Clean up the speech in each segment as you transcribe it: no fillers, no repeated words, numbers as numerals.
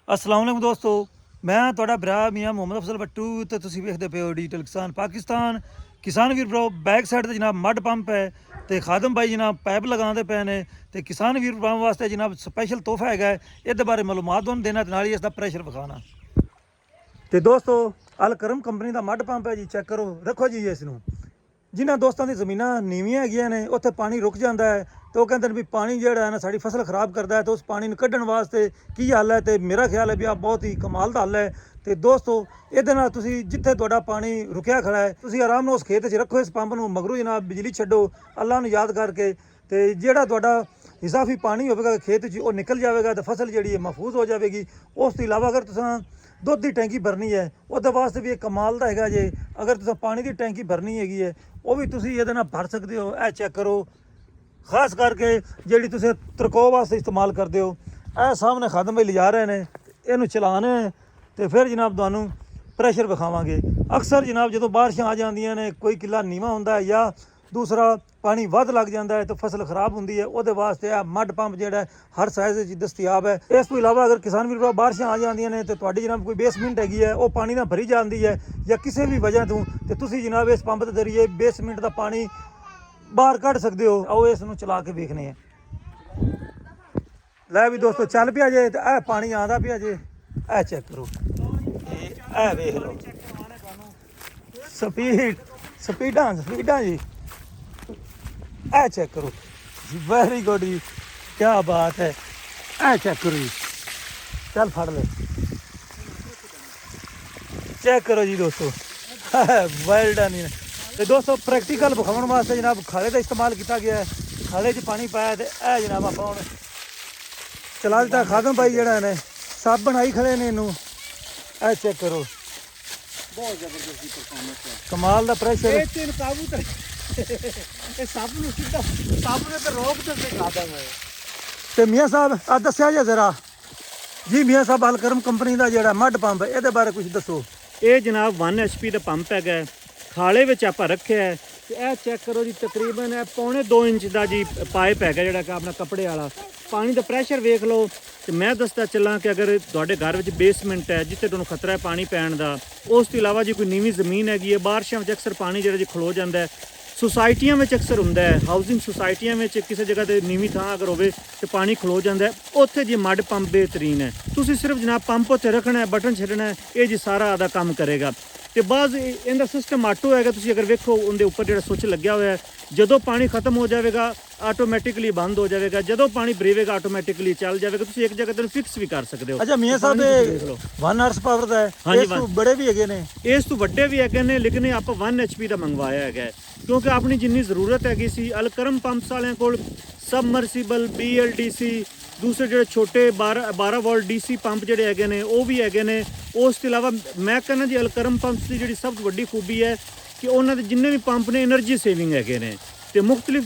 अस्सलाम वालेकुम दोस्तों, मैं ਤੁਹਾਡਾ ਭਰਾ ਮੀਆਂ ਮੁਹੰਮਦ ਅਫਜ਼ਲ ਬੱਟੂ ਤੇ ਤੁਸੀਂ ਵੇਖਦੇ ਪਏ ਹੋ ਡਿਜੀਟਲ ਕਿਸਾਨ ਕਿਸਾਨ ਵੀਰ ਭਰਾ ਬੈਕ ਸਾਈਡ ਤੇ ਜਨਾਬ ਮੱਡ ਪੰਪ ਹੈ ਤੇ ਖਾਦਮ ਭਾਈ ਜਨਾਬ ਪਾਈਪ ਲਗਾਉਂਦੇ ਪਏ ਨੇ ਤੇ ਕਿਸਾਨ ਵੀਰ ਭਰਾਵਾਂ ਵਾਸਤੇ ਜਨਾਬ ਸਪੈਸ਼ਲ ਤੋਹਫਾ ਹੈਗਾ ਇਹਦੇ ਬਾਰੇ ਮਾਲੂਮਾਤ ਤੁਹਾਨੂੰ ਦੇਣਾ ਤੇ ਨਾਲ ਹੀ ਇਸ ਦਾ ਪ੍ਰੈਸ਼ਰ ਵਿਖਾਣਾ। ਤੇ ਦੋਸਤੋ ਅਲ ਕਰਮ ਕੰਪਨੀ ਦਾ ਮੱਡ ਪੰਪ ਹੈ ਜੀ, ਚੈੱਕ ਕਰੋ, ਰੱਖੋ ਜੀ ਇਸ ਨੂੰ। ਜਿਨ੍ਹਾਂ ਦੋਸਤਾਂ ਦੀ ਜ਼ਮੀਨਾਂ ਨੀਵੀਆਂ ਹੈਗੀਆਂ ਨੇ ਉੱਥੇ ਪਾਣੀ ਰੁਕ ਜਾਂਦਾ ਹੈ ਤੇ ਉਹ ਕਹਿੰਦੇ ਨੇ ਵੀ ਪਾਣੀ ਜਿਹੜਾ ਹੈ ਨਾ ਸਾਡੀ ਫਸਲ ਖਰਾਬ ਕਰਦਾ ਹੈ ਤੇ ਉਸ ਪਾਣੀ ਨੂੰ ਕੱਢਣ ਵਾਸਤੇ ਕੀ ਹੱਲ ਹੈ। ਤੇ ਮੇਰਾ ਖਿਆਲ ਹੈ ਵੀ ਆ ਬਹੁਤ ਹੀ ਕਮਾਲ ਦਾ ਹੱਲ ਹੈ। ਤੇ ਦੋਸਤੋ ਇਹਦੇ ਨਾਲ ਤੁਸੀਂ ਜਿੱਥੇ ਤੁਹਾਡਾ ਪਾਣੀ ਰੁਕਿਆ ਖੜਾ ਹੈ ਤੁਸੀਂ ਆਰਾਮ ਨਾਲ ਉਸ ਖੇਤ 'ਚ ਰੱਖੋ ਇਸ ਪੰਪ ਨੂੰ, ਮਗਰੋਂ ਜਨਾਬ ਬਿਜਲੀ ਛੱਡੋ ਅੱਲਾ ਨੂੰ ਯਾਦ ਕਰਕੇ, ਤੇ ਜਿਹੜਾ ਤੁਹਾਡਾ ਇਜ਼ਾਫੀ ਪਾਣੀ ਹੋਵੇਗਾ ਖੇਤ 'ਚ ਉਹ ਨਿਕਲ ਜਾਵੇਗਾ ਤੇ ਫਸਲ ਜਿਹੜੀ ਹੈ ਮਹਿਫੂਜ਼ ਹੋ ਜਾਵੇਗੀ। ਉਸ ਤੋਂ ਇਲਾਵਾ ਅਗਰ ਤੁਸੀਂ ਦੁੱਧ ਦੀ ਟੈਂਕੀ ਭਰਨੀ ਹੈ ਉਹਦੇ ਵਾਸਤੇ ਵੀ ਇਹ ਕਮਾਲ ਦਾ ਹੈਗਾ ਜੇ। ਅਗਰ ਤੁਸੀਂ ਪਾਣੀ ਦੀ ਟੈਂਕੀ ਭਰਨੀ ਹੈਗੀ ਹੈ ਉਹ ਵੀ ਤੁਸੀਂ ਇਹਦੇ ਨਾਲ ਭਰ ਸਕਦੇ ਹੋ। ਇਹ ਚੈੱਕ ਕਰੋ, ਖਾਸ ਕਰਕੇ ਜਿਹੜੀ ਤੁਸੀਂ ਤਰਕੋ ਵਾਸਤੇ ਇਸਤੇਮਾਲ ਕਰਦੇ ਹੋ। ਇਹ ਸਾਹਮਣੇ ਖਾਦਮ ਭਾਈ ਲਿਜਾ ਰਹੇ ਨੇ, ਇਹਨੂੰ ਚਲਾਉਣਾ ਹੈ ਤੇ ਫਿਰ ਜਨਾਬ ਤੁਹਾਨੂੰ ਪ੍ਰੈਸ਼ਰ ਵਿਖਾਵਾਂਗੇ। ਅਕਸਰ ਜਨਾਬ ਜਦੋਂ ਬਾਰਿਸ਼ਾਂ ਆ ਜਾਂਦੀਆਂ ਨੇ, ਕੋਈ ਕਿੱਲਾ ਨੀਵਾਂ ਹੁੰਦਾ ਹੈ ਜਾਂ ਦੂਸਰਾ ਪਾਣੀ ਵੱਧ ਲੱਗ ਜਾਂਦਾ ਹੈ ਤਾਂ ਫਸਲ ਖਰਾਬ ਹੁੰਦੀ ਹੈ, ਉਹਦੇ ਵਾਸਤੇ ਇਹ ਮੱਡ ਪੰਪ ਜਿਹੜਾ ਹਰ ਸਾਈਜ਼ ਵਿੱਚ ਦਸਤਿਆਬ ਹੈ। ਇਸ ਤੋਂ ਇਲਾਵਾ ਅਗਰ ਕਿਸਾਨ ਵੀਰ ਬਾਰਿਸ਼ਾਂ ਆ ਜਾਂਦੀਆਂ ਨੇ ਤੇ ਤੁਹਾਡੀ ਜਨਾਬ ਕੋਈ ਬੇਸਮੈਂਟ ਹੈਗੀ ਹੈ ਉਹ ਪਾਣੀ ਨਾਲ ਭਰੀ ਜਾਂਦੀ ਹੈ ਜਾਂ ਕਿਸੇ ਵੀ ਵਜ੍ਹਾ ਤੋਂ, ਤੇ ਤੁਸੀਂ ਜਨਾਬ ਇਸ ਪੰਪ ਦੇ ਜ਼ਰੀਏ ਬੇਸਮੈਂਟ ਦਾ ਪਾਣੀ ਬਾਹਰ ਕੱਢ ਸਕਦੇ ਹੋ। ਆਓ ਇਸ ਨੂੰ ਚਲਾ ਕੇ ਵੇਖਨੇ ਆ। ਲੈ ਵੀ ਦੋਸਤੋ ਚੱਲ ਪਿਆ ਜੇ ਤੇ ਇਹ ਪਾਣੀ ਆਉਂਦਾ ਪਿਆ ਜੇ, ਇਹ ਚੈੱਕ ਕਰੋ, ਇਹ ਵੇਖ ਲਓ ਸਪੀਡਾਂ ਜੀ, ਇਹ ਚੈੱਕ ਕਰੋ ਜੀ, ਵੈਰੀ ਗੁੱਡ ਜੀ, ਕੀ ਬਾਤ ਹੈ। ਇਹ ਚੈੱਕ ਕਰੋ ਜੀ, ਚੱਲ ਫੜ ਲੈ, ਚੈੱਕ ਕਰੋ ਜੀ ਦੋਸਤੋ, ਵੈਲ ਡਨ ਜੀ। ਤੇ ਦੋਸਤੋ ਪ੍ਰੈਕਟੀਕਲ ਵਿਖਾਉਣ ਵਾਸਤੇ ਜਨਾਬ ਖਾਲੇ ਦਾ ਇਸਤੇਮਾਲ ਕੀਤਾ ਗਿਆ ਹੈ। ਖਾਲੇ 'ਚ ਪਾਣੀ ਪਾਇਆ ਤੇ ਇਹ ਜਨਾਬ ਆਪਾਂ ਹੁਣ ਚਲਾ ਦਿੱਤਾ। ਖਾਦਮ ਭਾਈ ਜਿਹੜਾ ਨੇ ਸਭ ਬਣਾਈ ਖੜੇ ਨੇ ਇਹਨੂੰ, ਇਹ ਚੈੱਕ ਕਰੋ, ਬਹੁਤ ਜ਼ਬਰਦਸਤੀ ਪਰਫਾਰਮੈਂਸ ਹੈ, ਕਮਾਲ ਦਾ ਪ੍ਰੈਸ਼ਰ। ਇਹ ਤੇ ਕਾਬੂ ਤੇ ਇਹ ਸਭ ਨੂੰ ਸਿੱਧਾ ਸਾਹਮਣੇ ਤੇ ਰੋਕ ਤੇ ਸਿਖਾਦਾ ਮੈਂ। ਤੇ ਮੀਆਂ ਸਾਹਿਬ ਆ ਦੱਸਿਆ ਜੇ ਜ਼ਰਾ ਜੀ, ਮੀਆਂ ਸਾਹਿਬ ਅਲ ਕਰਮ ਕੰਪਨੀ ਦਾ ਜਿਹੜਾ ਮੱਡ ਪੰਪ ਹੈ ਇਹਦੇ ਬਾਰੇ ਕੁਝ ਦੱਸੋ। ਇਹ ਜਨਾਬ 1 HP ਦਾ ਪੰਪ ਹੈਗਾ, ਖਾਲੇ ਵਿੱਚ ਆਪਾਂ ਰੱਖਿਆ ਹੈ ਤੇ ਇਹ ਚੈੱਕ ਕਰੋ ਜੀ, ਤਕਰੀਬਨ ਇਹ ਪੌਣੇ 2 ਇੰਚ ਦਾ ਜੀ ਪਾਈਪ ਹੈਗਾ ਜਿਹੜਾ ਕਿ ਆਪਣਾ ਕੱਪੜੇ ਵਾਲਾ। ਪਾਣੀ ਦਾ ਪ੍ਰੈਸ਼ਰ ਵੇਖ ਲਓ। ਤੇ ਮੈਂ ਦੱਸਦਾ ਚੱਲਾਂ ਕਿ ਅਗਰ ਤੁਹਾਡੇ ਘਰ ਵਿੱਚ ਬੇਸਮੈਂਟ ਹੈ ਜਿੱਥੇ ਤੁਹਾਨੂੰ ਖਤਰਾ ਹੈ ਪਾਣੀ ਪੈਣ ਦਾ, ਉਸ ਤੋਂ ਇਲਾਵਾ ਜੀ ਕੋਈ ਨੀਵੀਂ ਜ਼ਮੀਨ ਹੈਗੀ ਹੈ, ਬਾਰਿਸ਼ਾਂ ਵਿੱਚ ਅਕਸਰ ਪਾਣੀ ਜਿਹੜਾ ਜੀ ਖਲੋ ਜਾਂਦਾ ਹੈ, ਸੁਸਾਇਟੀਆਂ ਵਿੱਚ ਅਕਸਰ ਹੁੰਦਾ ਹੈ, ਹਾਊਸਿੰਗ ਸੁਸਾਇਟੀਆਂ ਵਿੱਚ ਕਿਸੇ ਜਗ੍ਹਾ ਤੇ ਨੀਵੀਂ ਥਾਂ ਅਗਰ ਹੋਵੇ ਤੇ ਪਾਣੀ ਖਲੋ ਜਾਂਦਾ ਹੈ, ਉੱਥੇ ਜੀ ਮੱਡ ਪੰਪ ਬਿਹਤਰੀਨ ਹੈ। ਤੁਸੀਂ ਸਿਰਫ ਜਨਾਬ ਪੰਪ ਉੱਤੇ ਰੱਖਣਾ ਹੈ, ਬਟਨ ਛੱਡਣਾ ਹੈ, ਇਹ ਜੀ ਸਾਰਾ ਆਦਾ ਕੰਮ ਕਰੇਗਾ। ਤੇ ਬਾਅਦ ਇਹਦਾ ਸਿਸਟਮ ਆਟੋ ਹੈਗਾ, ਤੁਸੀਂ ਅਗਰ ਵੇਖੋ ਉਹਦੇ ਉੱਪਰ ਜਿਹੜਾ ਸੁੱਚ ਲੱਗਿਆ ਹੋਇਆ ਹੈ, ਜਦੋਂ ਪਾਣੀ ਖਤਮ ਹੋ ਜਾਵੇਗਾ ਆਟੋਮੈਟਿਕਲੀ ਬੰਦ ਹੋ ਜਾਵੇਗਾ, ਜਦੋਂ ਪਾਣੀ ਭਰੇਗਾ ਆਟੋਮੈਟਿਕਲੀ ਚੱਲ ਜਾਵੇਗਾ। ਤੁਸੀਂ ਇੱਕ ਜਗ੍ਹਾ ਤੇ ਫਿਕਸ ਵੀ ਕਰ ਸਕਦੇ ਹੋ। ਅੱਛਾ ਮੀਆਂ ਸਾਹਿਬ ਇਹ 1 ਹਾਰਸ ਪਾਵਰ ਦਾ ਹੈ, ਇਸ ਤੋਂ ਬੜੇ ਵੀ ਹੈਗੇ ਨੇ, ਇਸ ਤੋਂ ਵੱਡੇ ਵੀ ਹੈਗੇ ਨੇ, ਲੇਕਿਨ ਇਹ ਆਪਾਂ 1 HP ਦਾ ਮੰਗਵਾਇਆ ਹੈਗਾ ਕਿਉਂਕਿ ਆਪਣੀ ਜਿੰਨੀ ਜ਼ਰੂਰਤ ਹੈਗੀ ਸੀ। ਅਲ ਕਰਮ ਪੰਪਸ ਵਾਲਿਆਂ ਕੋਲ ਸਬਮਰਸੀਬਲ BLDC ਦੂਸਰੇ ਜਿਹੜੇ ਛੋਟੇ 12 ਵੋਲਟ DC ਪੰਪ ਜਿਹੜੇ ਹੈਗੇ ਨੇ ਉਹ ਵੀ ਹੈਗੇ ਨੇ। ਉਸ ਤੋਂ ਇਲਾਵਾ ਮੈਂ ਕਹਿੰਦਾ ਜੀ ਅਲ ਕਰਮ ਪੰਪਸ ਦੀ ਜਿਹੜੀ ਸਭ ਤੋਂ ਵੱਡੀ ਖੂਬੀ ਹੈ ਕਿ ਉਹਨਾਂ ਦੇ ਜਿੰਨੇ ਵੀ ਪੰਪ ਨੇ એનર્ਜੀ ਸੇਵਿੰਗ ਹੈਗੇ ਨੇ ਤੇ ਮੁxtਲਿਫ।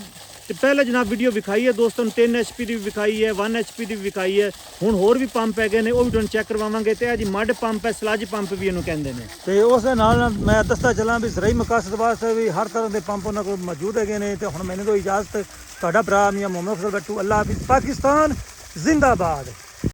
ਤੇ ਪਹਿਲਾਂ ਜਨਾਬ ਵੀਡੀਓ ਵਿਖਾਈ ਹੈ ਦੋਸਤਾਂ ਨੂੰ, 3 HP ਦੀ ਵੀ ਵਿਖਾਈ ਹੈ, 1 HP ਦੀ ਵੀ ਵਿਖਾਈ ਹੈ, ਹੁਣ ਹੋਰ ਵੀ ਪੰਪ ਹੈਗੇ ਨੇ ਉਹ ਵੀ ਤੁਹਾਨੂੰ ਚੈੱਕ ਕਰਵਾਵਾਂਗੇ। ਤੇ ਇਹ ਜੀ ਮੱਡ ਪੰਪ ਹੈ, ਸਲੱਜ ਪੰਪ ਵੀ ਇਹਨੂੰ ਕਹਿੰਦੇ ਨੇ। ਤੇ ਉਸ ਦੇ ਨਾਲ ਮੈਂ ਦੱਸਦਾ ਚੱਲਾਂ ਵੀ ਜ਼ਰਾਈ ਮਕਾਸਦ ਵਾਸਤੇ ਵੀ ਹਰ ਤਰ੍ਹਾਂ ਦੇ ਪੰਪ ਉਹਨਾਂ ਕੋਲ ਮੌਜੂਦ ਹੈਗੇ ਨੇ। ਤੇ ਹੁਣ ਮੈਨੂੰ ਤੋਂ ਇਜਾਜ਼ਤ, ਤੁਹਾਡਾ ਭਰਾ ਮੀਆਂ ਮੁਹੰਮਦ ਅਫਜ਼ਲ ਬੱਟੂ, ਅੱਲਾ ਹਾਫਿਜ਼, ਪਾਕਿਸਤਾਨ ਜ਼ਿੰਦਾਬਾਦ।